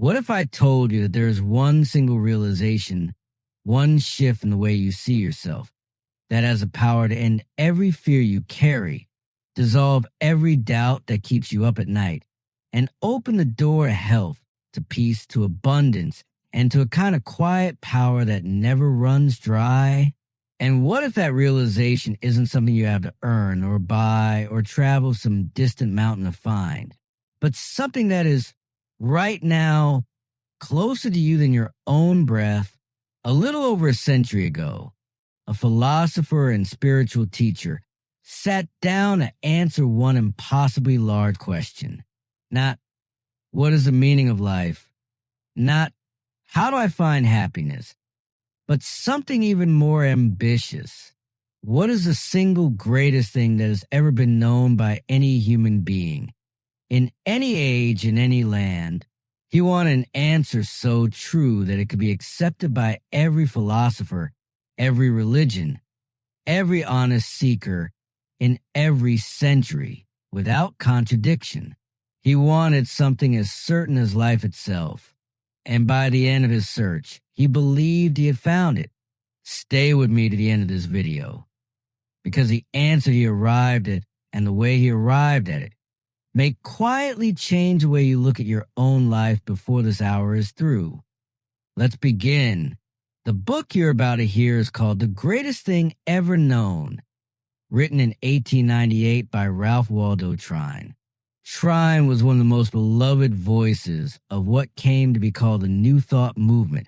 What if I told you that there is one single realization, one shift in the way you see yourself, that has the power to end every fear you carry, dissolve every doubt that keeps you up at night, and open the door to health, to peace, to abundance, and to a kind of quiet power that never runs dry? And what if that realization isn't something you have to earn or buy or travel some distant mountain to find, but something that is right now closer to you than your own breath? A little over a century ago, a philosopher and spiritual teacher sat down to answer one impossibly large question. Not, what is the meaning of life? Not, how do I find happiness? But something even more ambitious. What is the single greatest thing that has ever been known by any human being? In any age, in any land, he wanted an answer so true that it could be accepted by every philosopher, every religion, every honest seeker in every century, without contradiction. He wanted something as certain as life itself. And by the end of his search, he believed he had found it. Stay with me to the end of this video, because the answer he arrived at and the way he arrived at it may quietly change the way you look at your own life before this hour is through. Let's begin. The book you're about to hear is called The Greatest Thing Ever Known, written in 1898 by Ralph Waldo Trine. Trine was one of the most beloved voices of what came to be called the New Thought movement,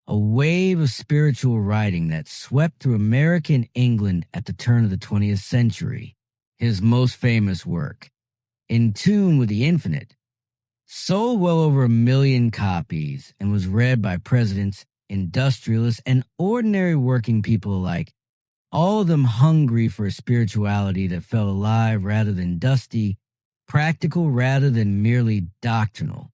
a wave of spiritual writing that swept through America and England at the turn of the 20th century. His most famous work, In Tune with the Infinite, sold well over 1 million copies and was read by presidents, industrialists, and ordinary working people alike, all of them hungry for a spirituality that felt alive rather than dusty, practical rather than merely doctrinal.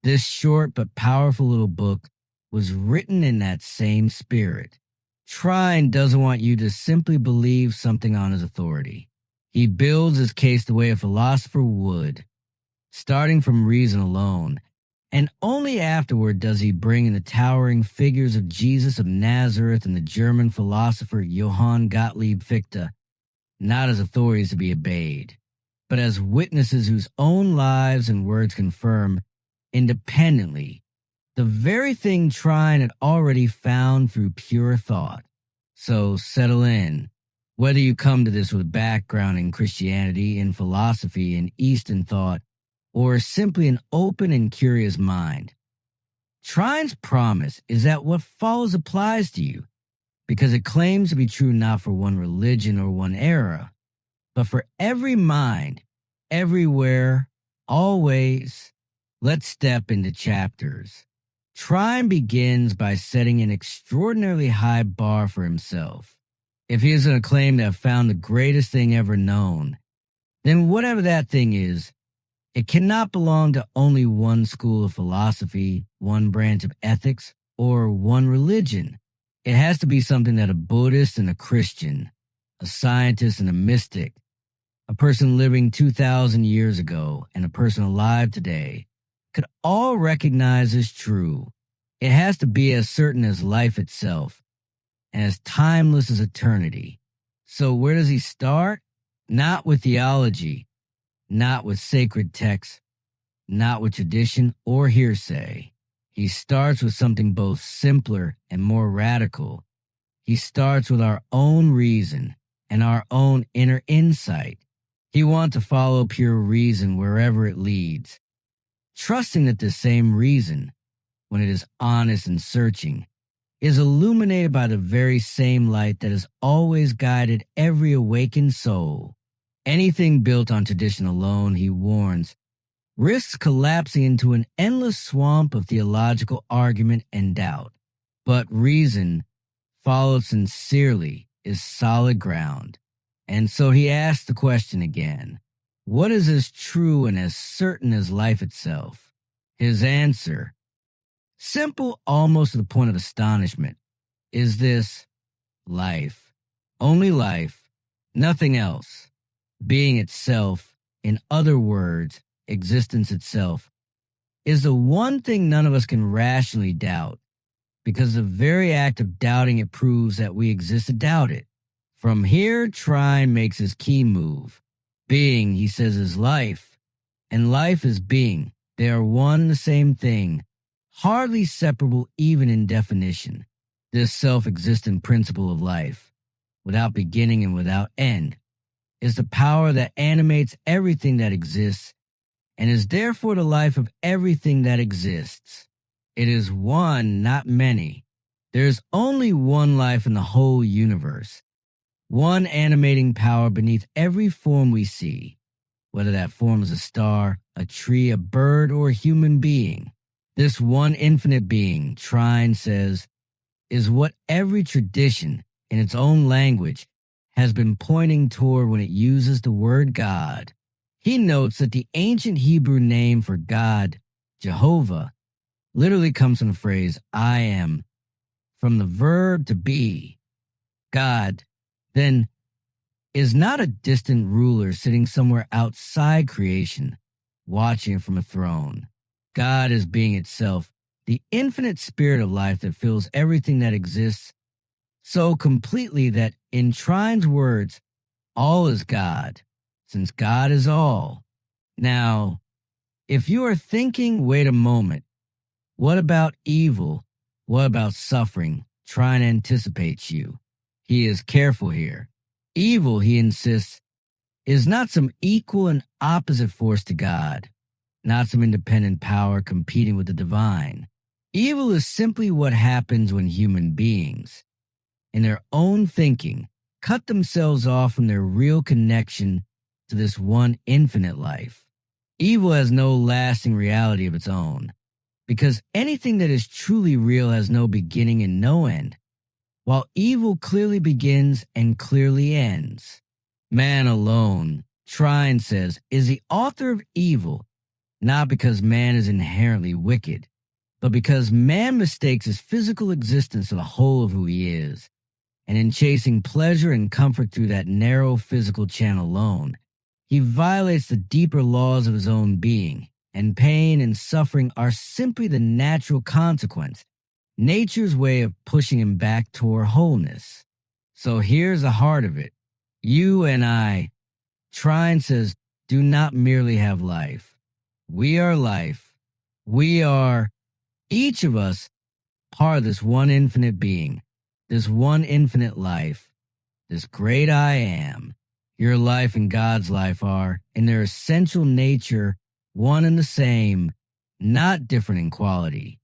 This short but powerful little book was written in that same spirit. Trine doesn't want you to simply believe something on his authority. He builds his case the way a philosopher would, starting from reason alone, and only afterward does he bring in the towering figures of Jesus of Nazareth and the German philosopher Johann Gottlieb Fichte, not as authorities to be obeyed, but as witnesses whose own lives and words confirm, independently, the very thing Trine had already found through pure thought. So settle in. Whether you come to this with background in Christianity, in philosophy, in Eastern thought, or simply an open and curious mind, Trine's promise is that what follows applies to you, because it claims to be true not for one religion or one era, but for every mind, everywhere, always. Let's step into chapters. Trine begins by setting an extraordinarily high bar for himself. If he is going to claim to have found the greatest thing ever known, then whatever that thing is, it cannot belong to only one school of philosophy, one branch of ethics, or one religion. It has to be something that a Buddhist and a Christian, a scientist and a mystic, a person living 2,000 years ago and a person alive today could all recognize as true. It has to be as certain as life itself and as timeless as eternity. So where does he start? Not with theology, not with sacred texts, not with tradition or hearsay. He starts with something both simpler and more radical. He starts with our own reason and our own inner insight. He wants to follow pure reason wherever it leads, trusting that the same reason, when it is honest and searching, is illuminated by the very same light that has always guided every awakened soul. Anything built on tradition alone, he warns, risks collapsing into an endless swamp of theological argument and doubt. But reason, followed sincerely, is solid ground. And so he asks the question again, what is as true and as certain as life itself? His answer, simple almost to the point of astonishment, is this: life. Only life, nothing else. Being itself, in other words, existence itself, is the one thing none of us can rationally doubt, because the very act of doubting it proves that we exist to doubt it. From here, Trine makes his key move. Being, he says, is life, and life is being. They are one and the same thing, hardly separable even in definition. This self-existent principle of life, without beginning and without end, is the power that animates everything that exists and is therefore the life of everything that exists. It is one, not many. There is only one life in the whole universe, one animating power beneath every form we see, whether that form is a star, a tree, a bird, or a human being. This one infinite being, Trine says, is what every tradition, in its own language, has been pointing toward when it uses the word God. He notes that the ancient Hebrew name for God, Jehovah, literally comes from the phrase I am, from the verb to be. God, then, is not a distant ruler sitting somewhere outside creation, watching from a throne. God is being itself, the infinite spirit of life that fills everything that exists so completely that, in Trine's words, all is God, since God is all. Now, if you are thinking, wait a moment, what about evil? What about suffering? Trine anticipates you. He is careful here. Evil, he insists, is not some equal and opposite force to God, not some independent power competing with the divine. Evil is simply what happens when human beings, in their own thinking, cut themselves off from their real connection to this one infinite life. Evil has no lasting reality of its own, because anything that is truly real has no beginning and no end, while evil clearly begins and clearly ends. Man alone, Trine says, is the author of evil, not because man is inherently wicked, but because man mistakes his physical existence for the whole of who he is. And in chasing pleasure and comfort through that narrow physical channel alone, he violates the deeper laws of his own being, and pain and suffering are simply the natural consequence, nature's way of pushing him back toward wholeness. So here's the heart of it. You and I, Trine says, do not merely have life. We are life. We are, each of us, part of this one infinite being, this one infinite life, this great I am. Your life and God's life are, in their essential nature, one and the same, not different in quality,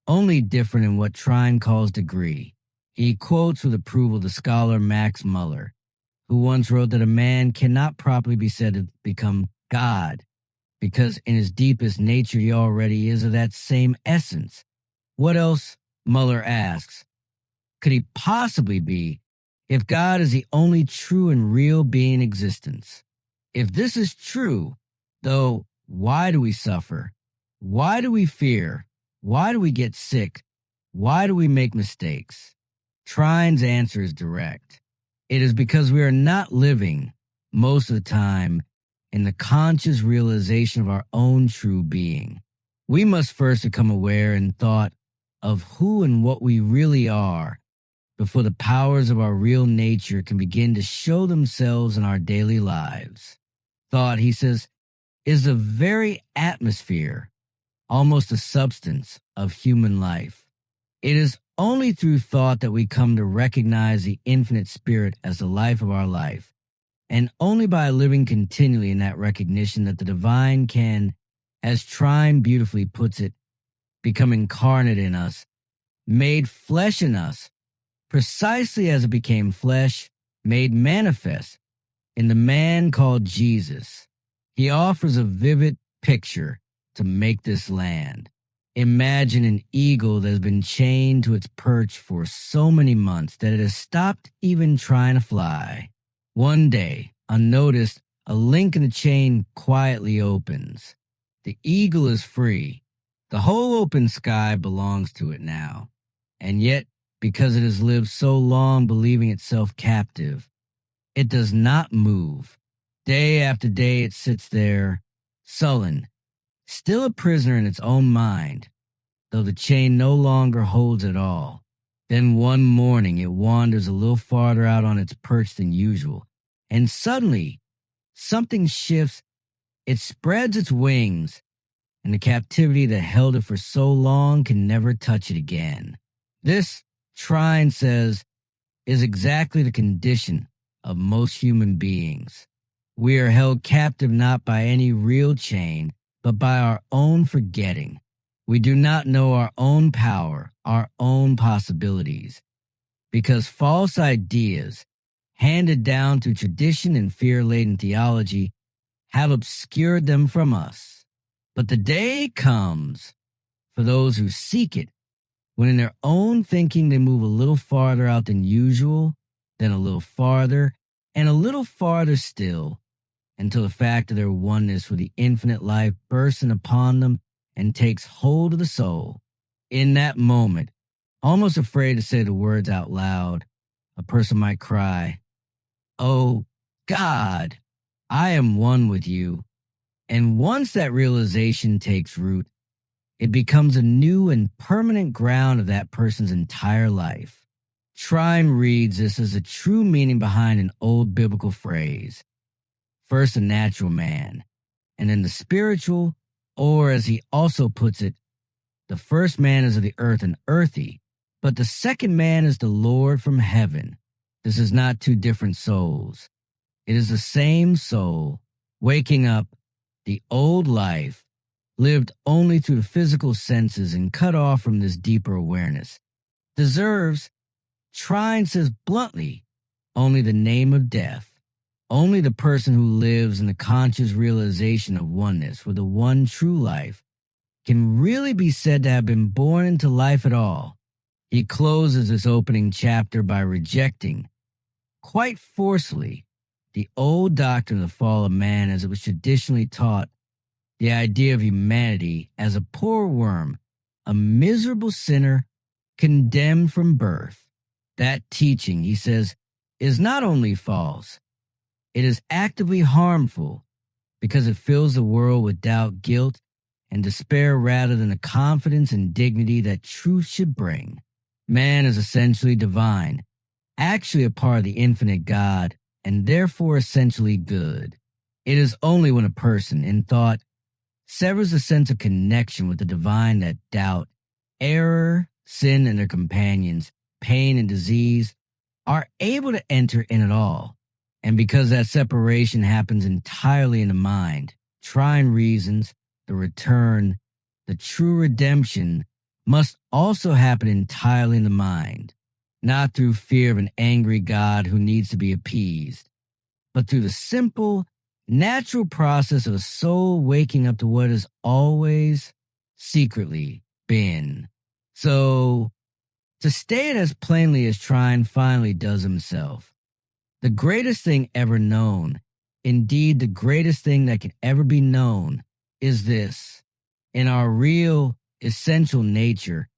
only different in what Trine calls degree. He quotes with approval the scholar Max Muller, who once wrote that a man cannot properly be said to become God, because in his deepest nature he already is of that same essence. What else, Muller asks, could he possibly be if God is the only true and real being in existence? If this is true, though, why do we suffer? Why do we fear? Why do we get sick? Why do we make mistakes? Trine's answer is direct. It is because we are not living, most of the time, in the conscious realization of our own true being. We must first become aware in thought of who and what we really are before the powers of our real nature can begin to show themselves in our daily lives. Thought, he says, is the very atmosphere, almost the substance, of human life. It is only through thought that we come to recognize the infinite spirit as the life of our life, and only by living continually in that recognition that the divine can, as Trine beautifully puts it, become incarnate in us, made flesh in us, precisely as it became flesh, made manifest in the man called Jesus. He offers a vivid picture to make this land. Imagine an eagle that has been chained to its perch for so many months that it has stopped even trying to fly. One day, unnoticed, a link in the chain quietly opens. The eagle is free. The whole open sky belongs to it now. And yet, because it has lived so long believing itself captive, it does not move. Day after day it sits there, sullen, still a prisoner in its own mind, though the chain no longer holds it all. Then one morning it wanders a little farther out on its perch than usual, and suddenly something shifts. It spreads its wings, and the captivity that held it for so long can never touch it again. This, Trine says, is exactly the condition of most human beings. We are held captive not by any real chain, but by our own forgetting. We do not know our own power, our own possibilities, because false ideas, handed down through tradition and fear-laden theology, have obscured them from us. But the day comes for those who seek it, when in their own thinking they move a little farther out than usual, then a little farther, and a little farther still, until the fact of their oneness with the infinite life bursts in upon them and takes hold of the soul. In that moment, almost afraid to say the words out loud, a person might cry, "Oh, God, I am one with you." And once that realization takes root, it becomes a new and permanent ground of that person's entire life. Trine reads this as a true meaning behind an old biblical phrase. First the natural man, and then the spiritual, or as he also puts it, the first man is of the earth and earthy, but the second man is the Lord from heaven. This is not two different souls. It is the same soul, waking up the old life, lived only through the physical senses and cut off from this deeper awareness, deserves, Trine says bluntly, only the name of death. Only the person who lives in the conscious realization of oneness with the one true life can really be said to have been born into life at all. He closes this opening chapter by rejecting, quite forcefully, the old doctrine of the fall of man as it was traditionally taught, the idea of humanity as a poor worm, a miserable sinner condemned from birth. That teaching, he says, is not only false, it is actively harmful because it fills the world with doubt, guilt, and despair rather than the confidence and dignity that truth should bring. Man is essentially divine, actually a part of the infinite God, and therefore essentially good. It is only when a person, in thought, severs a sense of connection with the divine that doubt, error, sin, and their companions, pain and disease, are able to enter in at all. And because that separation happens entirely in the mind, Trine reasons the return, the true redemption, must also happen entirely in the mind, not through fear of an angry God who needs to be appeased, but through the simple, natural process of a soul waking up to what has always secretly been. So, to state it as plainly as Trine finally does himself, the greatest thing ever known, indeed the greatest thing that can ever be known, is this. In our real, essential nature,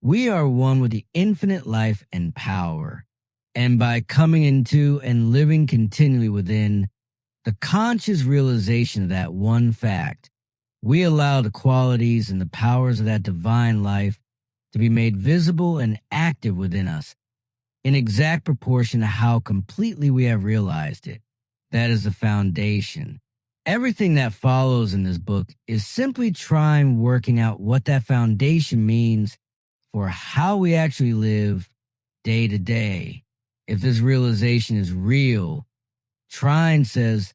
we are one with the infinite life and power. And by coming into and living continually within the conscious realization of that one fact, we allow the qualities and the powers of that divine life to be made visible and active within us in exact proportion to how completely we have realized it. That is the foundation. Everything that follows in this book is simply trying working out what that foundation means for how we actually live day to day. If this realization is real, Trine says,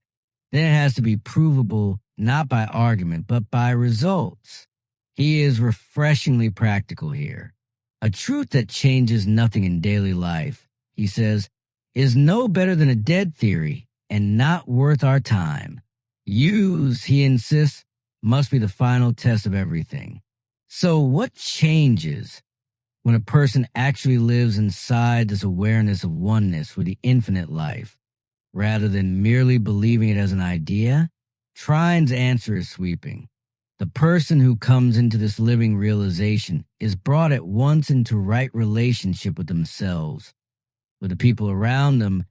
then it has to be provable not by argument, but by results. He is refreshingly practical here. A truth that changes nothing in daily life, he says, is no better than a dead theory and not worth our time. Use, he insists, must be the final test of everything. So what changes when a person actually lives inside this awareness of oneness with the infinite life, rather than merely believing it as an idea? Trine's answer is sweeping. The person who comes into this living realization is brought at once into right relationship with themselves, with the people around them,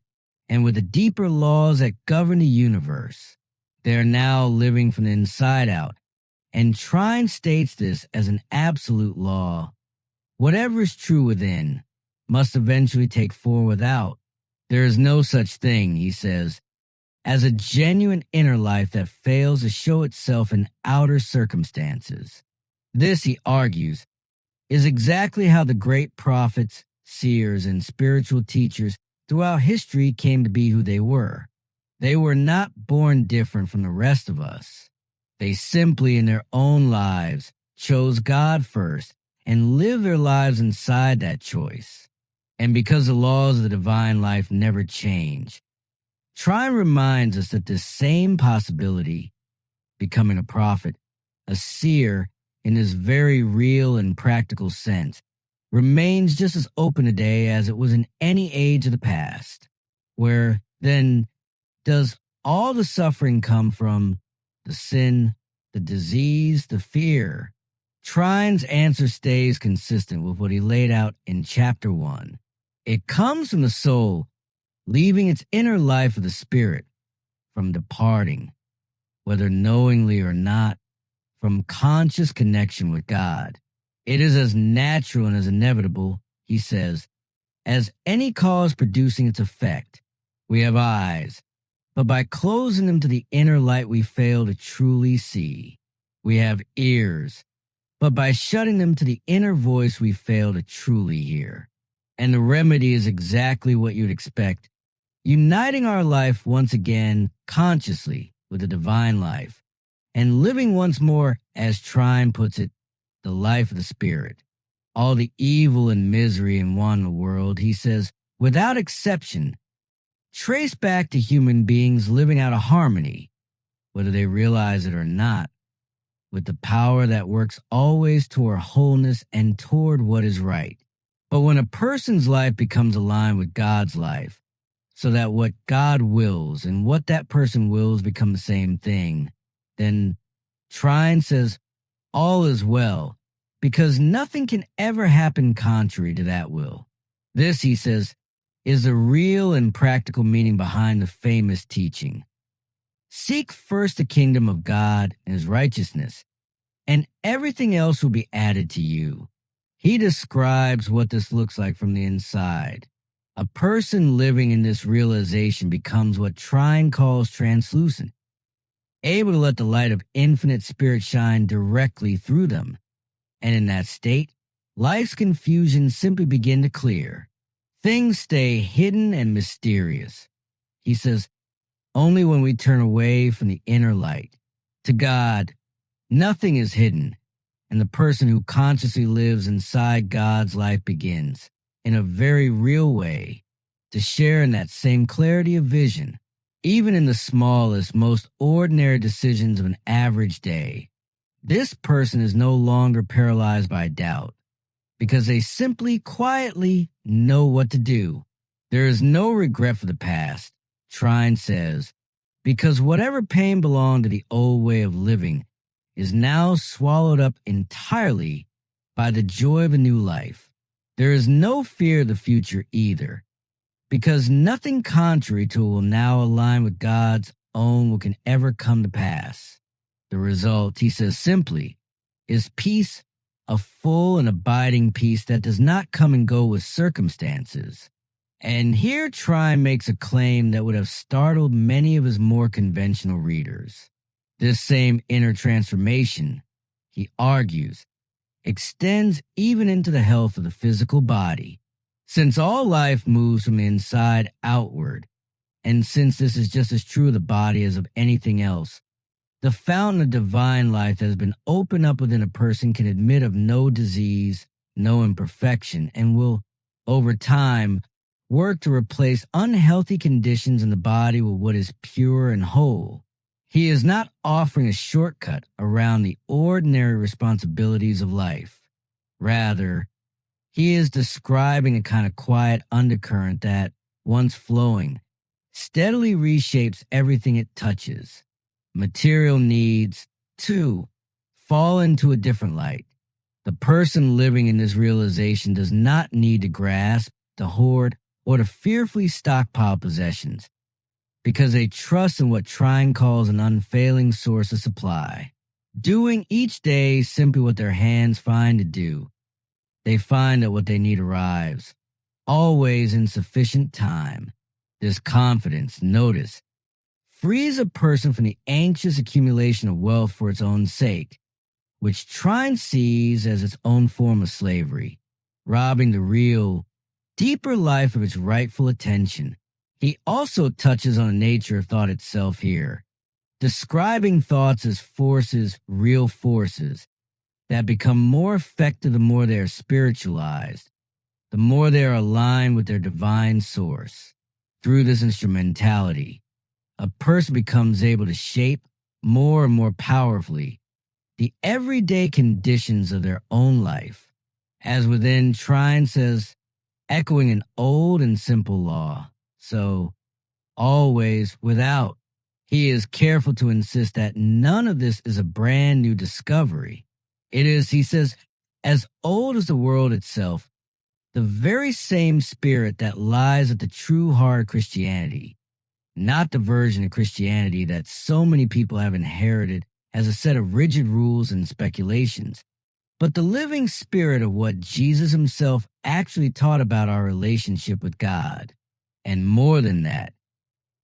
and with the deeper laws that govern the universe. They are now living from the inside out, And Trine states this as an absolute law. Whatever is true within must eventually take form without. There is no such thing, he says, as a genuine inner life that fails to show itself in outer circumstances. This, he argues, is exactly how the great prophets, seers, and spiritual teachers throughout history came to be who they were. They were not born different from the rest of us. They simply, in their own lives, chose God first and lived their lives inside that choice. And because the laws of the divine life never change, Trine reminds us that this same possibility, becoming a prophet, a seer in this very real and practical sense, remains just as open today as it was in any age of the past. Where, then, does all the suffering come from? The sin, the disease, the fear? Trine's answer stays consistent with what he laid out in Chapter 1. It comes from the soul leaving its inner life of the spirit, from departing, whether knowingly or not, from conscious connection with God. It is as natural and as inevitable, he says, as any cause producing its effect. We have eyes, but by closing them to the inner light we fail to truly see. We have ears, but by shutting them to the inner voice we fail to truly hear. And the remedy is exactly what you'd expect, uniting our life once again consciously with the divine life, and living once more, as Trine puts it, the life of the spirit. All the evil and misery and want in the world, he says, without exception, trace back to human beings living out of harmony, whether they realize it or not, with the power that works always toward wholeness and toward what is right. But when a person's life becomes aligned with God's life, so that what God wills and what that person wills become the same thing, then Trine says all is well, because nothing can ever happen contrary to that will. This, he says, is the real and practical meaning behind the famous teaching. Seek first the kingdom of God and his righteousness, and everything else will be added to you. He describes what this looks like from the inside. A person living in this realization becomes what Trine calls translucent, able to let the light of infinite spirit shine directly through them. And in that state, life's confusions simply begin to clear. Things stay hidden and mysterious. He says, only when we turn away from the inner light to God, nothing is hidden, and the person who consciously lives inside God's life begins, in a very real way, to share in that same clarity of vision, even in the smallest, most ordinary decisions of an average day. This person is no longer paralyzed by doubt, because they simply quietly know what to do. There is no regret for the past, Trine says, because whatever pain belonged to the old way of living is now swallowed up entirely by the joy of a new life. There is no fear of the future either, because nothing contrary to it will now align with God's own will can ever come to pass. The result, he says simply, is peace, a full and abiding peace that does not come and go with circumstances. And here Trine makes a claim that would have startled many of his more conventional readers. This same inner transformation, he argues, extends even into the health of the physical body. Since all life moves from the inside outward, and since this is just as true of the body as of anything else, the fountain of divine life that has been opened up within a person can admit of no disease, no imperfection, and will, over time, work to replace unhealthy conditions in the body with what is pure and whole. He is not offering a shortcut around the ordinary responsibilities of life. Rather, he is describing a kind of quiet undercurrent that, once flowing, steadily reshapes everything it touches. Material needs, too, fall into a different light. The person living in this realization does not need to grasp, to hoard, or to fearfully stockpile possessions, because they trust in what Trine calls an unfailing source of supply. doing each day simply what their hands find to do. They find that what they need arrives, always in sufficient time. This confidence, notice, frees a person from the anxious accumulation of wealth for its own sake, which Trine sees as its own form of slavery, robbing the real, deeper life of its rightful attention. He also touches on the nature of thought itself here, describing thoughts as forces, real forces, that become more effective the more they are spiritualized, the more they are aligned with their divine source. Through this instrumentality, a person becomes able to shape more and more powerfully the everyday conditions of their own life. As within, Trine says, echoing an old and simple law. So, always without. He is careful to insist that none of this is a brand new discovery. It is, he says, as old as the world itself, the very same spirit that lies at the true heart of Christianity, not the version of Christianity that so many people have inherited as a set of rigid rules and speculations, but the living spirit of what Jesus himself actually taught about our relationship with God. And more than that,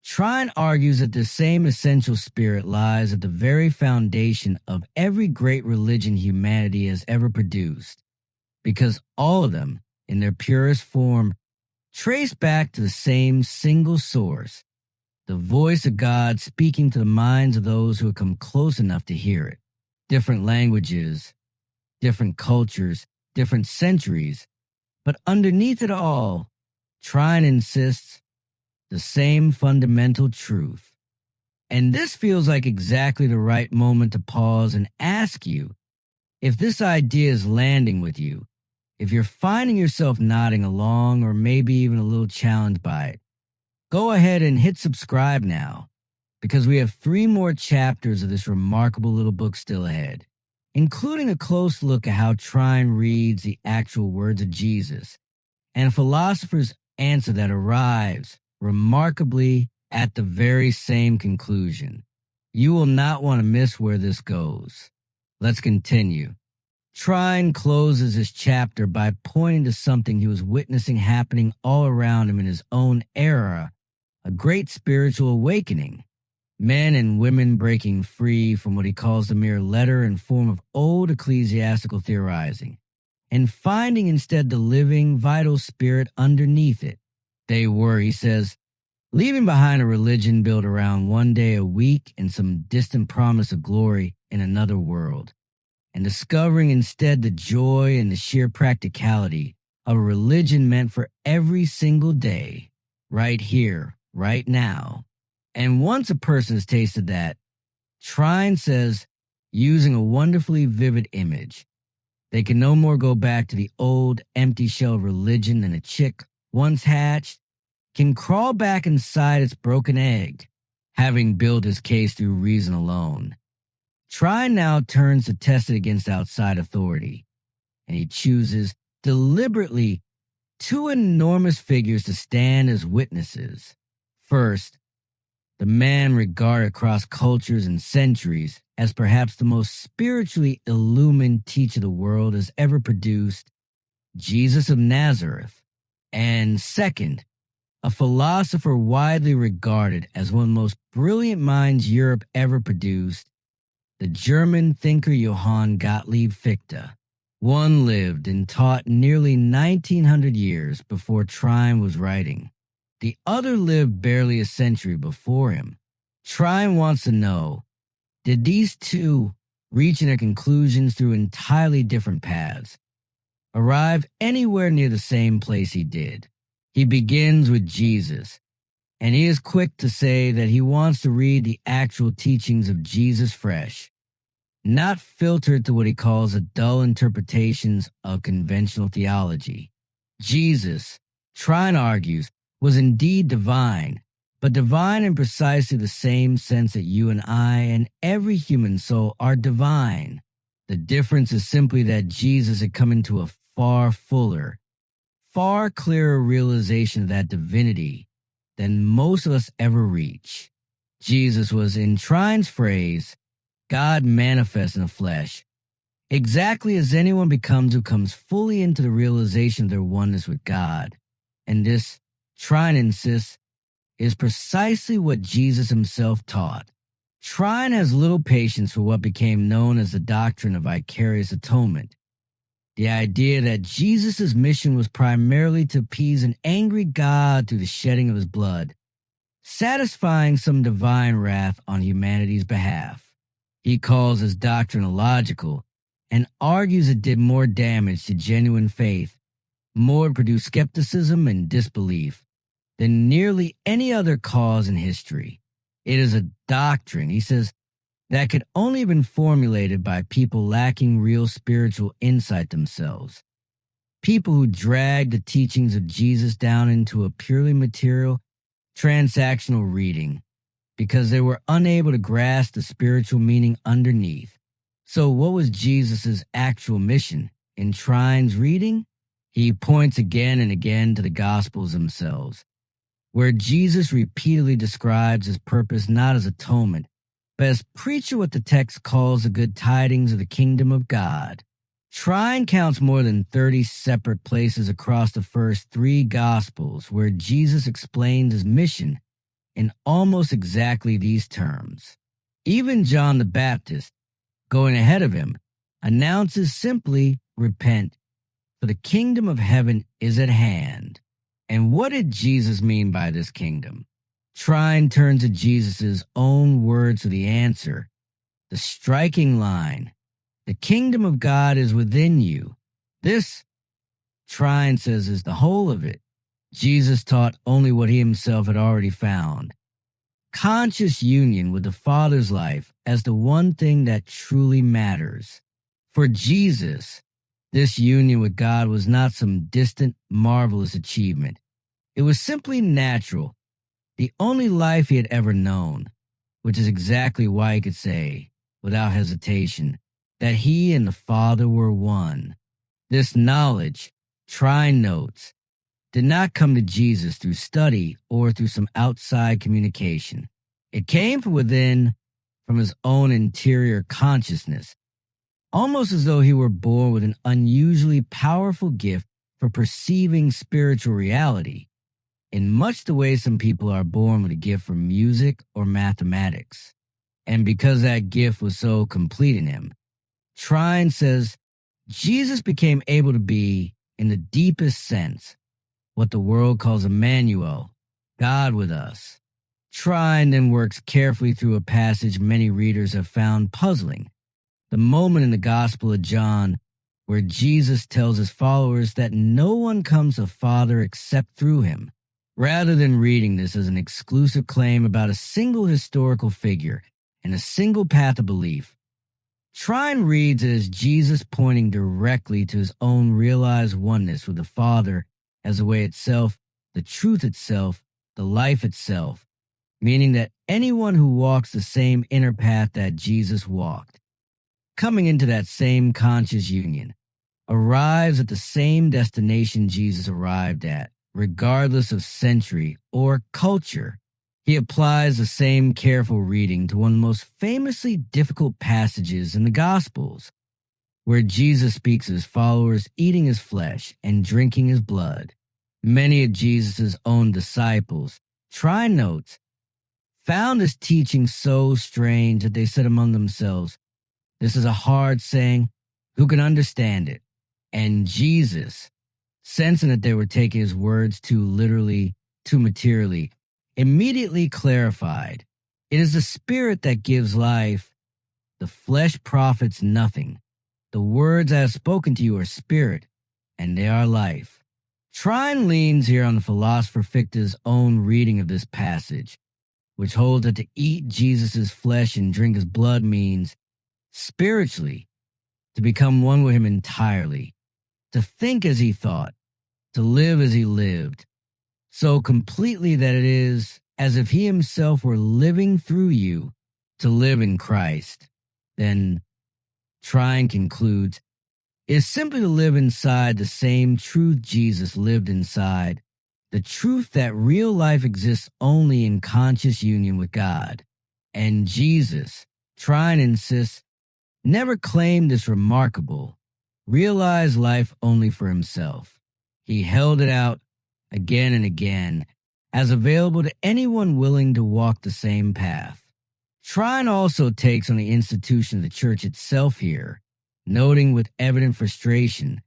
Trine argues that the same essential spirit lies at the very foundation of every great religion humanity has ever produced, because all of them, in their purest form, trace back to the same single source, the voice of God speaking to the minds of those who have come close enough to hear it. Different languages, different cultures, different centuries, but underneath it all, Trine insists the same fundamental truth. And this feels like exactly the right moment to pause and ask you if this idea is landing with you, if you're finding yourself nodding along or maybe even a little challenged by it. Go ahead and hit subscribe now, because we have 3 more chapters of this remarkable little book still ahead, including a close look at how Trine reads the actual words of Jesus and a philosopher's answer that arrives remarkably at the very same conclusion. You will not want to miss where this goes. Let's continue. Trine closes this chapter by pointing to something he was witnessing happening all around him in his own era, a great spiritual awakening. Men and women breaking free from what he calls the mere letter and form of old ecclesiastical theorizing, and finding instead the living, vital spirit underneath it. They were, he says, leaving behind a religion built around one day a week and some distant promise of glory in another world, and discovering instead the joy and the sheer practicality of a religion meant for every single day, right here, right now. And once a person has tasted that, Trine says, using a wonderfully vivid image, they can no more go back to the old, empty shell of religion than a chick, once hatched, can crawl back inside its broken egg, having built his case through reason alone. Trine now turns to test it against outside authority, and he chooses deliberately 2 enormous figures to stand as witnesses. First, the man regarded across cultures and centuries as perhaps the most spiritually illumined teacher the world has ever produced, Jesus of Nazareth. And second, a philosopher widely regarded as one of the most brilliant minds Europe ever produced, the German thinker Johann Gottlieb Fichte. One lived and taught nearly 1900 years before Trine was writing. The other lived barely a century before him. Trine wants to know, did these 2, reaching their conclusions through entirely different paths, arrive anywhere near the same place he did? He begins with Jesus, and he is quick to say that he wants to read the actual teachings of Jesus fresh, not filtered to what he calls the dull interpretations of conventional theology. Jesus, Trine argues, was indeed divine, but divine in precisely the same sense that you and I and every human soul are divine. The difference is simply that Jesus had come into a far fuller, far clearer realization of that divinity than most of us ever reach. Jesus was, in Trine's phrase, God manifests in the flesh, exactly as anyone becomes who comes fully into the realization of their oneness with God. And this, Trine insists, is precisely what Jesus himself taught. Trine has little patience for what became known as the doctrine of vicarious atonement. The idea that Jesus' mission was primarily to appease an angry God through the shedding of his blood, satisfying some divine wrath on humanity's behalf. He calls this doctrine illogical and argues it did more damage to genuine faith, more to produce skepticism and disbelief, than nearly any other cause in history. It is a doctrine, he says, that could only have been formulated by people lacking real spiritual insight themselves. People who dragged the teachings of Jesus down into a purely material, transactional reading because they were unable to grasp the spiritual meaning underneath. So what was Jesus' actual mission? In Trine's reading, he points again and again to the Gospels themselves, where Jesus repeatedly describes his purpose not as atonement, but as preacher what the text calls the good tidings of the kingdom of God. Trine counts more than 30 separate places across the first 3 Gospels where Jesus explains his mission in almost exactly these terms. Even John the Baptist, going ahead of him, announces simply, "Repent, for the kingdom of heaven is at hand." And what did Jesus mean by this kingdom? Trine turns to Jesus' own words for the answer. The striking line, "The kingdom of God is within you." This, Trine says, is the whole of it. Jesus taught only what he himself had already found. Conscious union with the Father's life as the one thing that truly matters. For Jesus, this union with God was not some distant, marvelous achievement. It was simply natural, the only life he had ever known, which is exactly why he could say, without hesitation, that he and the Father were one. This knowledge, Trine notes, did not come to Jesus through study or through some outside communication. It came from within, from his own interior consciousness, almost as though he were born with an unusually powerful gift for perceiving spiritual reality, in much the way some people are born with a gift for music or mathematics. And because that gift was so complete in him, Trine says Jesus became able to be, in the deepest sense, what the world calls Emmanuel, God with us. Trine then works carefully through a passage many readers have found puzzling, the moment in the Gospel of John where Jesus tells his followers that no one comes to the Father except through him. Rather than reading this as an exclusive claim about a single historical figure and a single path of belief, Trine reads it as Jesus pointing directly to his own realized oneness with the Father as the way itself, the truth itself, the life itself, meaning that anyone who walks the same inner path that Jesus walked, coming into that same conscious union, arrives at the same destination Jesus arrived at, regardless of century or culture. He applies the same careful reading to one of the most famously difficult passages in the Gospels, where Jesus speaks of his followers eating his flesh and drinking his blood. Many of Jesus' own disciples, Trine notes, found this teaching so strange that they said among themselves, "This is a hard saying. Who can understand it?" And Jesus, sensing that they were taking his words too literally, too materially, immediately clarified, "It is the Spirit that gives life. The flesh profits nothing. The words I have spoken to you are spirit, and they are life." Trine leans here on the philosopher Fichte's own reading of this passage, which holds that to eat Jesus' flesh and drink his blood means, spiritually, to become one with him entirely, to think as he thought, to live as he lived, so completely that it is as if he himself were living through you to live in Christ. Then, Trine concludes, is simply to live inside the same truth Jesus lived inside, the truth that real life exists only in conscious union with God. And Jesus, Trine insists, never claimed this remarkable, realized life only for himself. He held it out again and again as available to anyone willing to walk the same path. Trine also takes on the institution of the church itself here, noting with evident frustration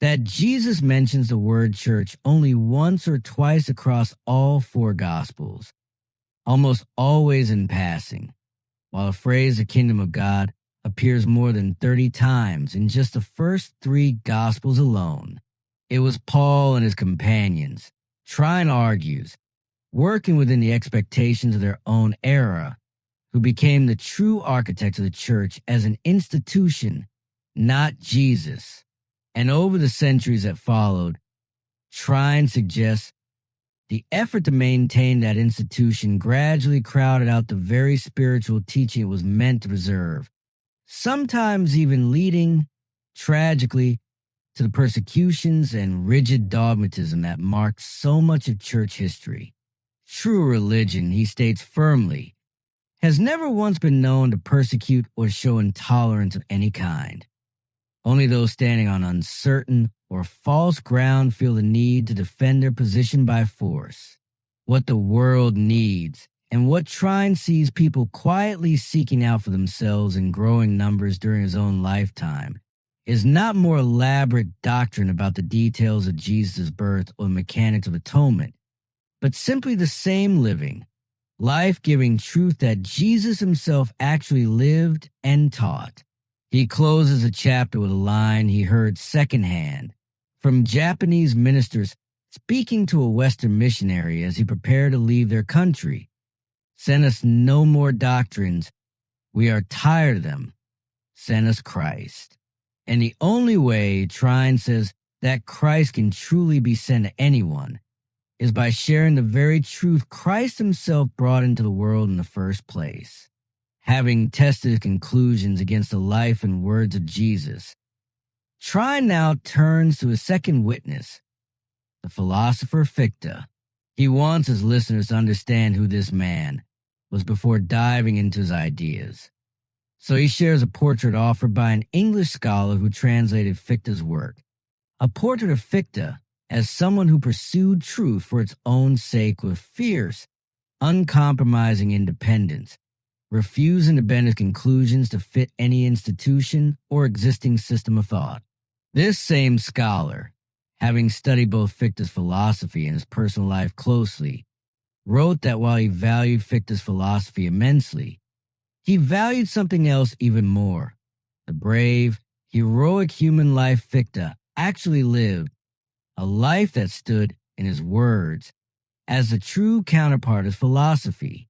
that Jesus mentions the word church only once or twice across all four Gospels, almost always in passing, while the phrase the kingdom of God appears more than 30 times in just the first three Gospels alone. It was Paul and his companions, Trine argues, working within the expectations of their own era, who became the true architects of the church as an institution, not Jesus. And over the centuries that followed, Trine suggests the effort to maintain that institution gradually crowded out the very spiritual teaching it was meant to preserve, sometimes even leading, tragically, to the persecutions and rigid dogmatism that marked so much of church history. True religion, he states firmly, has never once been known to persecute or show intolerance of any kind. Only those standing on uncertain or false ground feel the need to defend their position by force. What the world needs, and what Trine sees people quietly seeking out for themselves in growing numbers during his own lifetime, is not more elaborate doctrine about the details of Jesus' birth or the mechanics of atonement, but simply the same living, life-giving truth that Jesus himself actually lived and taught. He closes a chapter with a line he heard secondhand from Japanese ministers speaking to a Western missionary as he prepared to leave their country. Send us no more doctrines. We are tired of them. Send us Christ. And the only way, Trine says, that Christ can truly be sent to anyone is by sharing the very truth Christ himself brought into the world in the first place. Having tested his conclusions against the life and words of Jesus, Trine now turns to his second witness, the philosopher Fichte. He wants his listeners to understand who this man was before diving into his ideas. So he shares a portrait offered by an English scholar who translated Fichte's work. A portrait of Fichte as someone who pursued truth for its own sake with fierce, uncompromising independence, refusing to bend his conclusions to fit any institution or existing system of thought. This same scholar, having studied both Fichte's philosophy and his personal life closely, wrote that while he valued Fichte's philosophy immensely, he valued something else even more: the brave, heroic human life Fichte actually lived, a life that stood, in his words, as the true counterpart of philosophy.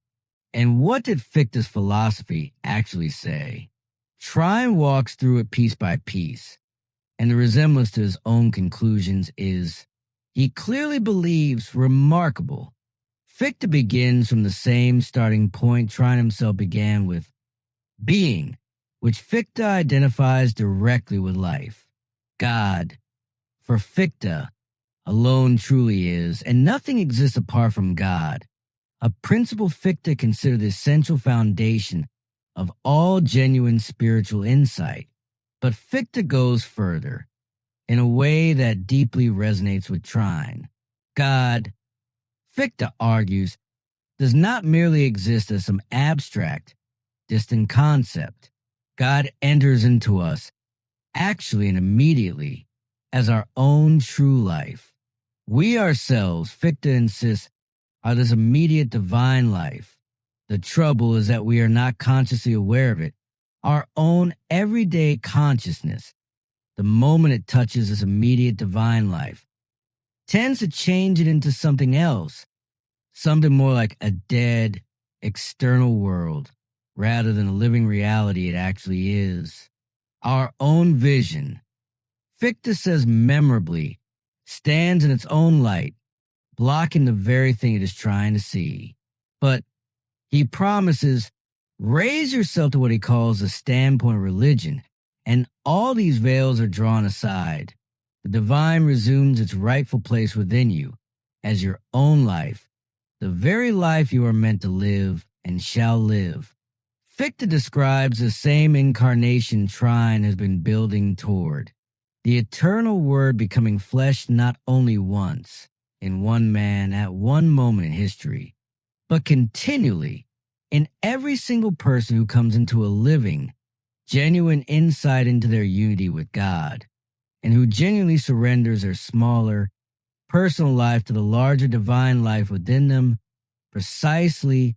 And what did Fichte's philosophy actually say? Trine walks through it piece by piece, and the resemblance to his own conclusions is, he clearly believes, remarkable. Fichte begins from the same starting point Trine himself began with, being, which Fichte identifies directly with life. God, for Fichte, alone truly is, and nothing exists apart from God, a principle Fichte considered the essential foundation of all genuine spiritual insight. But Fichte goes further, in a way that deeply resonates with Trine. God, Fichte argues, does not merely exist as some abstract, distant concept. God enters into us, actually and immediately, as our own true life. We ourselves, Fichte insists, are this immediate divine life. The trouble is that we are not consciously aware of it. Our own everyday consciousness, the moment it touches this immediate divine life, tends to change it into something else, something more like a dead, external world, rather than a living reality it actually is. Our own vision, Fichte says memorably, stands in its own light, blocking the very thing it is trying to see. But he promises, raise yourself to what he calls the standpoint of religion, and all these veils are drawn aside. The divine resumes its rightful place within you as your own life, the very life you are meant to live and shall live. Fichte describes the same incarnation Trine has been building toward. The eternal Word becoming flesh not only once, in one man at one moment in history, but continually in every single person who comes into a living, genuine insight into their unity with God, and who genuinely surrenders their smaller, personal life to the larger divine life within them. Precisely,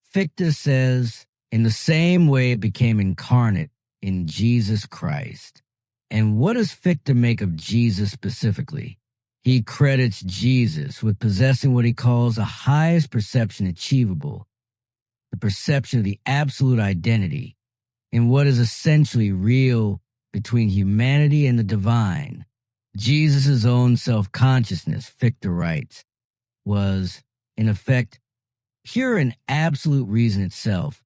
Fichte says, in the same way it became incarnate in Jesus Christ. And what does Fichte make of Jesus specifically? He credits Jesus with possessing what he calls the highest perception achievable, the perception of the absolute identity, in what is essentially real between humanity and the divine. Jesus' own self-consciousness, Fichte writes, was, in effect, pure and absolute reason itself,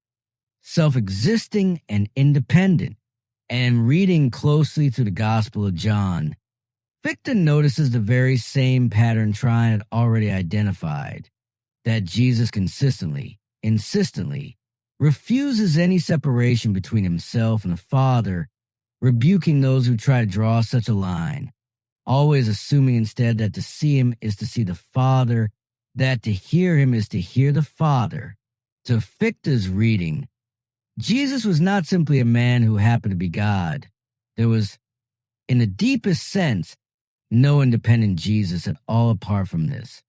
self-existing and independent. And reading closely through the Gospel of John, Fichte notices the very same pattern Trine had already identified, that Jesus consistently, insistently, refuses any separation between himself and the Father, rebuking those who try to draw such a line, always assuming instead that to see him is to see the Father, that to hear him is to hear the Father. To Fichte's reading, Jesus was not simply a man who happened to be God. There was, in the deepest sense, no independent Jesus at all apart from this.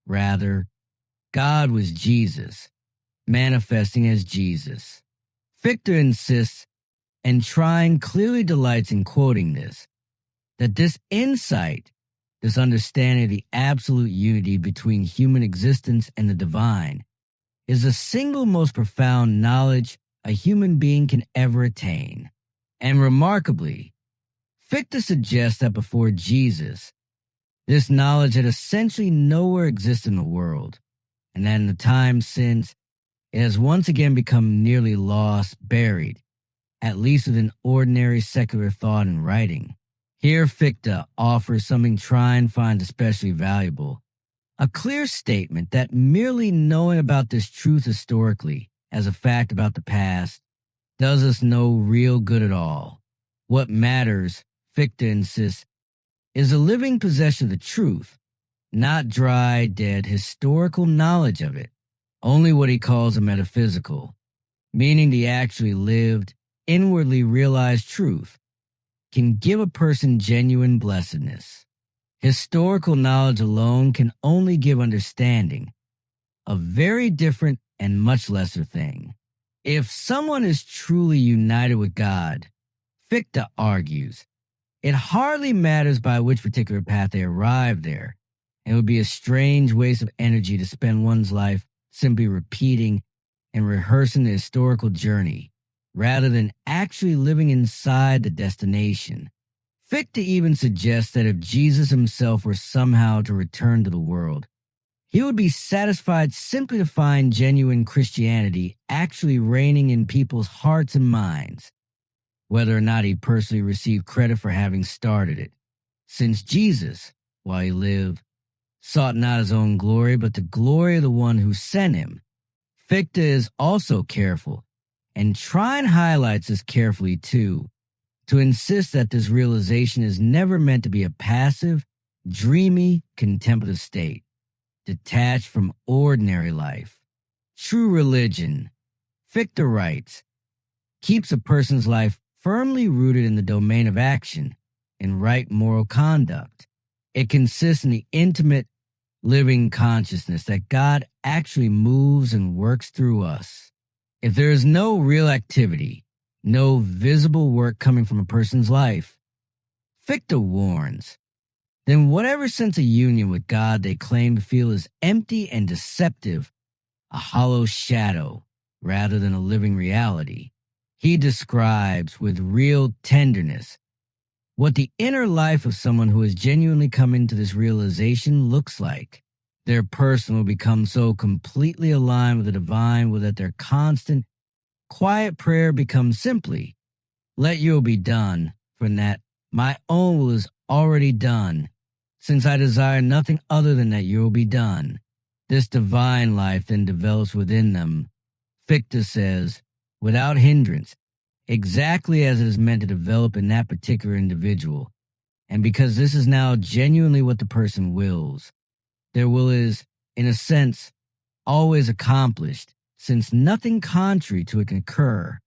Rather, God was Jesus, manifesting as Jesus. Fichte insists, and Trine clearly delights in quoting this, that this insight, this understanding of the absolute unity between human existence and the divine, is the single most profound knowledge a human being can ever attain. And remarkably, Fichte suggests that before Jesus, this knowledge had essentially nowhere existed in the world, and that in the time since, it has once again become nearly lost, buried, at least within ordinary secular thought and writing. Here Fichte offers something Trine finds especially valuable, a clear statement that merely knowing about this truth historically, as a fact about the past, does us no real good at all. What matters, Fichte insists, is the living possession of the truth, not dry, dead, historical knowledge of it, only what he calls a metaphysical, meaning the actually lived, inwardly realized truth, can give a person genuine blessedness. Historical knowledge alone can only give understanding, a very different and much lesser thing. If someone is truly united with God, Fichte argues, it hardly matters by which particular path they arrive there, and it would be a strange waste of energy to spend one's life simply repeating and rehearsing the historical journey, rather than actually living inside the destination. Fichte even suggests that if Jesus himself were somehow to return to the world, he would be satisfied simply to find genuine Christianity actually reigning in people's hearts and minds, whether or not he personally received credit for having started it, since Jesus, while he lived, sought not his own glory, but the glory of the one who sent him. Fichte is also careful, and Trine highlights this carefully too, to insist that this realization is never meant to be a passive, dreamy, contemplative state, detached from ordinary life. True religion, Fichte writes, keeps a person's life firmly rooted in the domain of action, in right moral conduct. It consists in the intimate, living consciousness that God actually moves and works through us. If there is no real activity, no visible work coming from a person's life, Fichte warns, then whatever sense of union with God they claim to feel is empty and deceptive, a hollow shadow rather than a living reality. He describes with real tenderness what the inner life of someone who has genuinely come into this realization looks like. Their person will become so completely aligned with the divine that their constant, quiet prayer becomes simply, let your will be done, for that my own will is already done, since I desire nothing other than that your will be done. This divine life then develops within them. Fichte says, without hindrance, exactly as it is meant to develop in that particular individual. And because this is now genuinely what the person wills, their will is, in a sense, always accomplished, since nothing contrary to it can occur.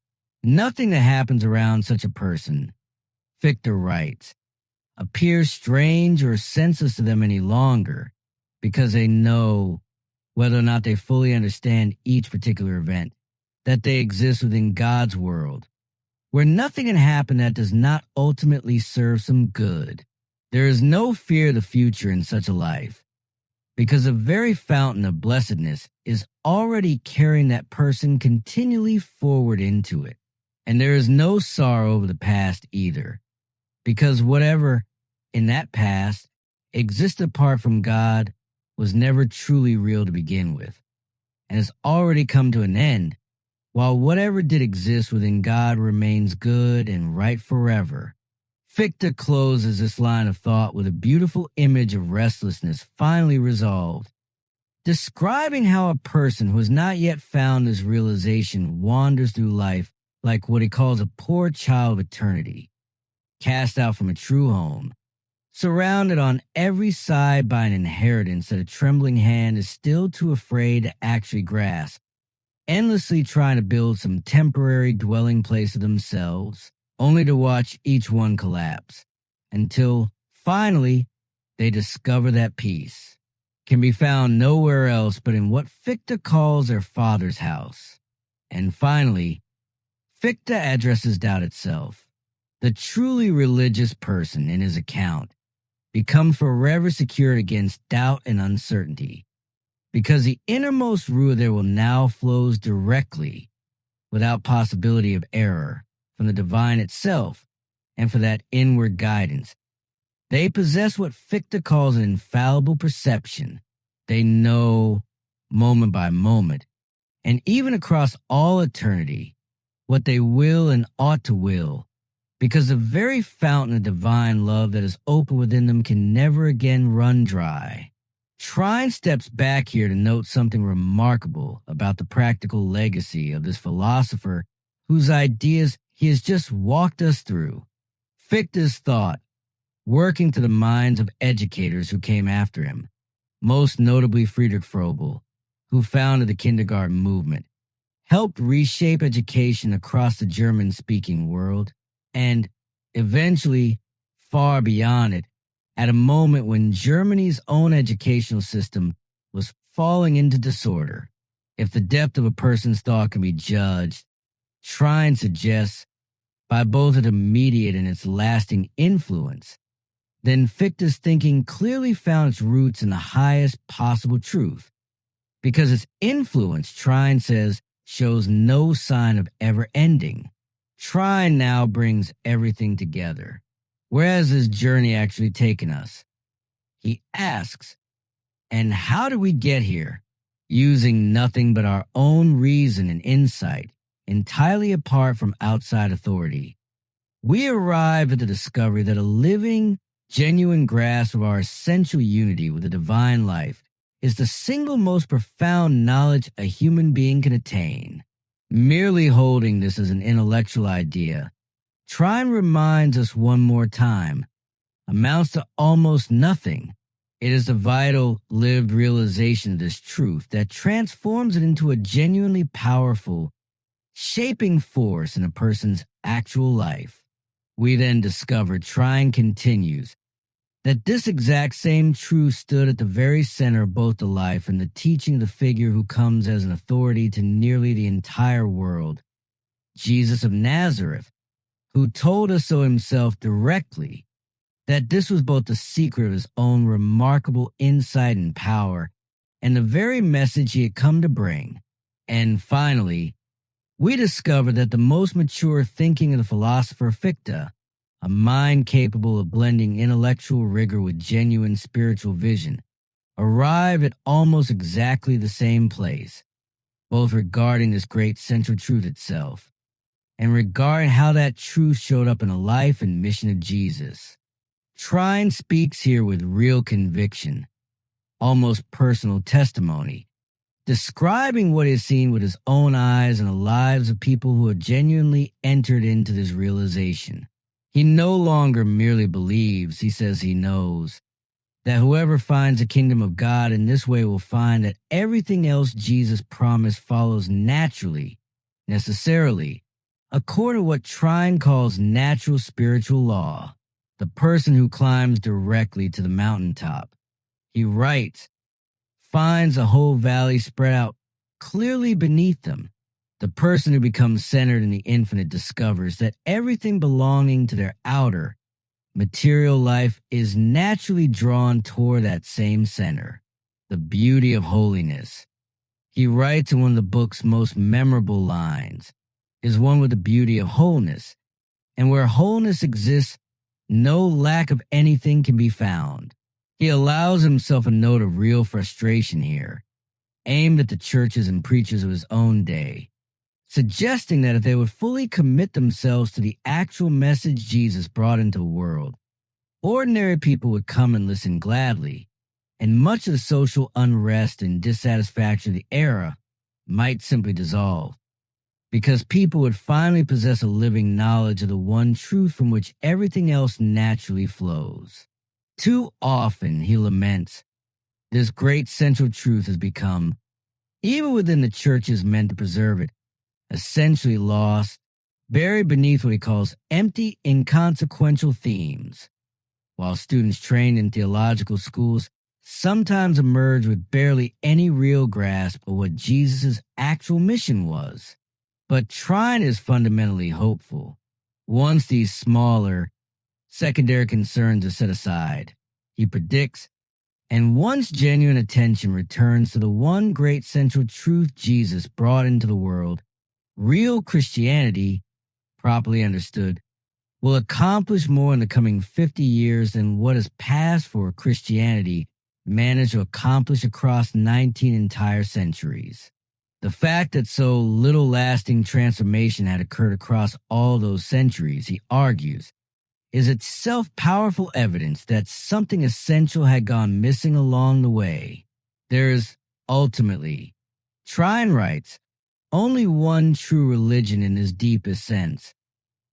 Nothing that happens around such a person, Fichte writes, appears strange or senseless to them any longer, because they know, whether or not they fully understand each particular event, that they exist within God's world, where nothing can happen that does not ultimately serve some good. There is no fear of the future in such a life, because the very fountain of blessedness is already carrying that person continually forward into it. And there is no sorrow over the past either, because whatever in that past existed apart from God was never truly real to begin with, and has already come to an end, while whatever did exist within God remains good and right forever. Fichte closes this line of thought with a beautiful image of restlessness finally resolved, describing how a person who has not yet found this realization wanders through life like what he calls a poor child of eternity, cast out from a true home, surrounded on every side by an inheritance that a trembling hand is still too afraid to actually grasp, endlessly trying to build some temporary dwelling place of themselves, only to watch each one collapse, until, finally, they discover that peace can be found nowhere else but in what Fichte calls their Father's house. And finally, Fichte addresses doubt itself. The truly religious person in his account becomes forever secured against doubt and uncertainty, because the innermost root there will now flows directly, without possibility of error, from the divine itself, and for that inward guidance. They possess what Fichte calls an infallible perception. They know, moment by moment, and even across all eternity, what they will and ought to will, because the very fountain of divine love that is open within them can never again run dry. Trine steps back here to note something remarkable about the practical legacy of this philosopher whose ideas he has just walked us through. Fichte's thought, working to the minds of educators who came after him, most notably Friedrich Froebel, who founded the kindergarten movement, helped reshape education across the German-speaking world, and eventually far beyond it, at a moment when Germany's own educational system was falling into disorder. If the depth of a person's thought can be judged, Trine suggests, by both its immediate and its lasting influence, then Fichte's thinking clearly found its roots in the highest possible truth, because its influence, Trine says, shows no sign of ever ending. Trine now brings everything together. Where has this journey actually taken us? He asks, and how did we get here? Using nothing but our own reason and insight, entirely apart from outside authority. We arrive at the discovery that a living, genuine grasp of our essential unity with the divine life is the single most profound knowledge a human being can attain. Merely holding this as an intellectual idea, Trine reminds us one more time, amounts to almost nothing. It is the vital, lived realization of this truth that transforms it into a genuinely powerful, shaping force in a person's actual life. We then discover, Trine continues, that this exact same truth stood at the very center of both the life and the teaching of the figure who comes as an authority to nearly the entire world, Jesus of Nazareth, who told us so himself directly, that this was both the secret of his own remarkable insight and power, and the very message he had come to bring. And finally, we discover that the most mature thinking of the philosopher Fichte, a mind capable of blending intellectual rigor with genuine spiritual vision, arrive at almost exactly the same place, both regarding this great central truth itself, and regarding how that truth showed up in the life and mission of Jesus. Trine speaks here with real conviction, almost personal testimony, describing what he has seen with his own eyes and the lives of people who have genuinely entered into this realization. He no longer merely believes, he says he knows, that whoever finds the kingdom of God in this way will find that everything else Jesus promised follows naturally, necessarily, according to what Trine calls natural spiritual law, the person who climbs directly to the mountaintop. He writes, finds a whole valley spread out clearly beneath them. The person who becomes centered in the infinite discovers that everything belonging to their outer, material life is naturally drawn toward that same center, the beauty of holiness. He writes in one of the book's most memorable lines, is one with the beauty of wholeness, and where wholeness exists, no lack of anything can be found. He allows himself a note of real frustration here, aimed at the churches and preachers of his own day, suggesting that if they would fully commit themselves to the actual message Jesus brought into the world, ordinary people would come and listen gladly, and much of the social unrest and dissatisfaction of the era might simply dissolve, because people would finally possess a living knowledge of the one truth from which everything else naturally flows. Too often, he laments, this great central truth has become, even within the churches meant to preserve it, essentially lost, buried beneath what he calls empty, inconsequential themes, while students trained in theological schools sometimes emerge with barely any real grasp of what Jesus' actual mission was. But Trine is fundamentally hopeful. Once these smaller, secondary concerns are set aside, he predicts, and once genuine attention returns to the one great central truth Jesus brought into the world, real Christianity, properly understood, will accomplish more in the coming 50 years than what has passed for Christianity managed to accomplish across 19 entire centuries. The fact that so little lasting transformation had occurred across all those centuries, he argues, is itself powerful evidence that something essential had gone missing along the way. There is, ultimately, Trine writes, only one true religion in its deepest sense,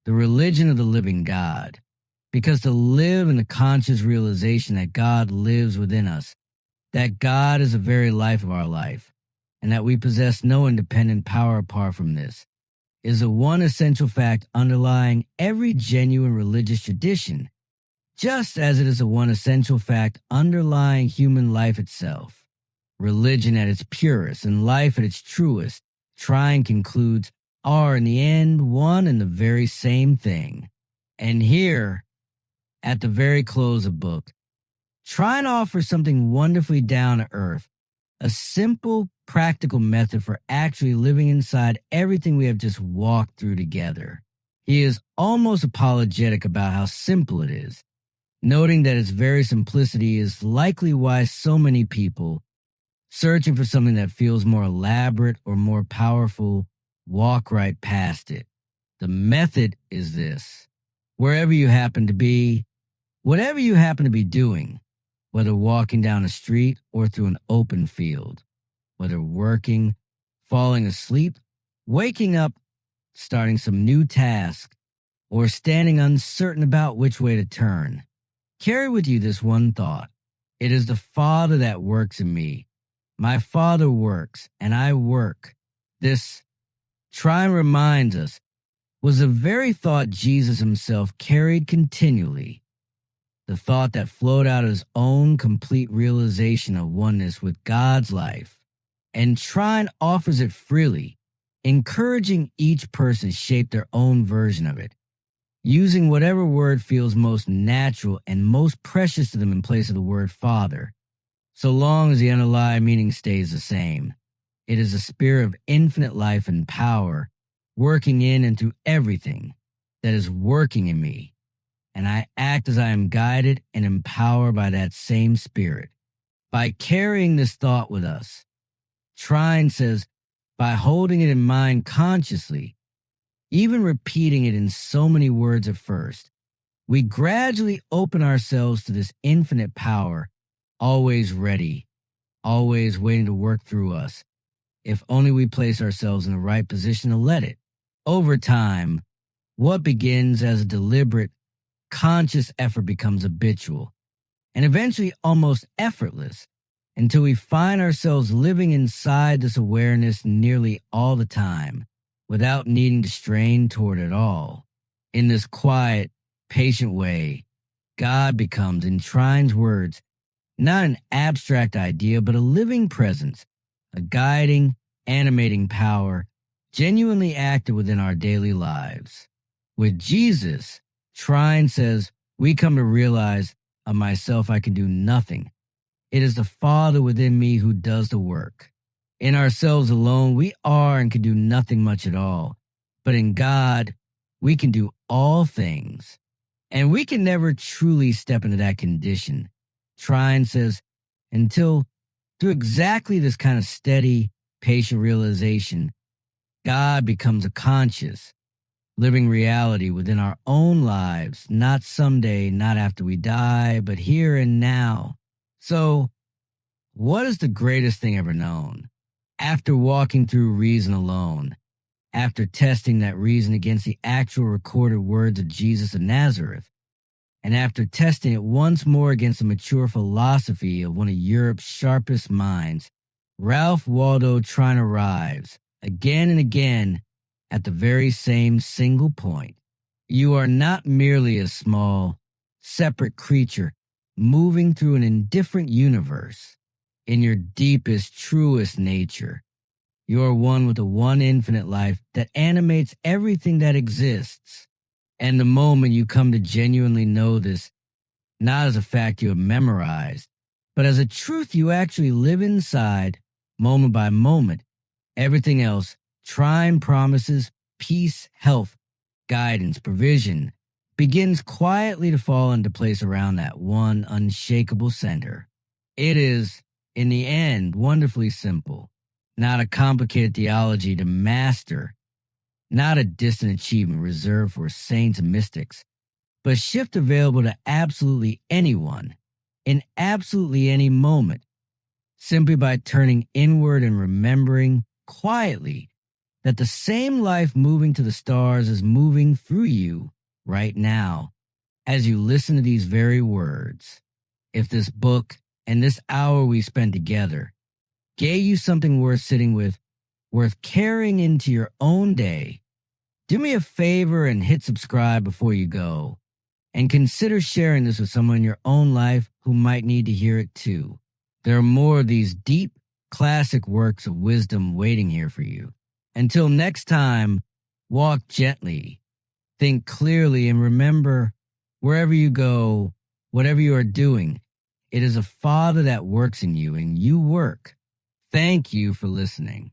the religion of the living God, because to live in the conscious realization that God lives within us, that God is the very life of our life, and that we possess no independent power apart from this, is the one essential fact underlying every genuine religious tradition, just as it is the one essential fact underlying human life itself. Religion at its purest and life at its truest, Trine concludes, are in the end one and the very same thing. And here, at the very close of the book, Trine offers something wonderfully down to earth, a simple, practical method for actually living inside everything we have just walked through together. He is almost apologetic about how simple it is, noting that its very simplicity is likely why so many people, searching for something that feels more elaborate or more powerful, walk right past it. The method is this. Wherever you happen to be, whatever you happen to be doing, whether walking down a street or through an open field, whether working, falling asleep, waking up, starting some new task, or standing uncertain about which way to turn, carry with you this one thought. It is the Father that works in me. My Father works, and I work. This, Trine reminds us, was the very thought Jesus himself carried continually, the thought that flowed out of his own complete realization of oneness with God's life. And Trine offers it freely, encouraging each person to shape their own version of it, using whatever word feels most natural and most precious to them in place of the word Father, so long as the underlying meaning stays the same. It is a spirit of infinite life and power, working in and through everything that is working in me, and I act as I am guided and empowered by that same spirit. By carrying this thought with us, Trine says, by holding it in mind consciously, even repeating it in so many words at first, we gradually open ourselves to this infinite power, always ready, always waiting to work through us, if only we place ourselves in the right position to let it. Over time, what begins as a deliberate, conscious effort becomes habitual and eventually almost effortless until we find ourselves living inside this awareness nearly all the time without needing to strain toward it all. In this quiet, patient way, God becomes, in Trine's words, not an abstract idea, but a living presence, a guiding, animating power, genuinely active within our daily lives. With Jesus, Trine says, we come to realize of myself I can do nothing. It is the Father within me who does the work. In ourselves alone, we are and can do nothing much at all. But in God, we can do all things. And we can never truly step into that condition. Trine says, until through exactly this kind of steady, patient realization, God becomes a conscious, living reality within our own lives, not someday, not after we die, but here and now. So, what is the greatest thing ever known? After walking through reason alone, after testing that reason against the actual recorded words of Jesus of Nazareth, and after testing it once more against the mature philosophy of one of Europe's sharpest minds, Ralph Waldo Trine arrives, again and again, at the very same single point. You are not merely a small, separate creature moving through an indifferent universe. In your deepest, truest nature, you are one with the one infinite life that animates everything that exists. And the moment you come to genuinely know this, not as a fact you have memorized, but as a truth you actually live inside, moment by moment, everything else, Trine promises, peace, health, guidance, provision, begins quietly to fall into place around that one unshakable center. It is, in the end, wonderfully simple, not a complicated theology to master, not a distant achievement reserved for saints and mystics, but a shift available to absolutely anyone, in absolutely any moment, simply by turning inward and remembering quietly that the same life moving to the stars is moving through you right now as you listen to these very words. If this book and this hour we spent together gave you something worth sitting with, worth carrying into your own day, do me a favor and hit subscribe before you go. And consider sharing this with someone in your own life who might need to hear it too. There are more of these deep, classic works of wisdom waiting here for you. Until next time, walk gently, think clearly, and remember, wherever you go, whatever you are doing, it is a Father that works in you and you work. Thank you for listening.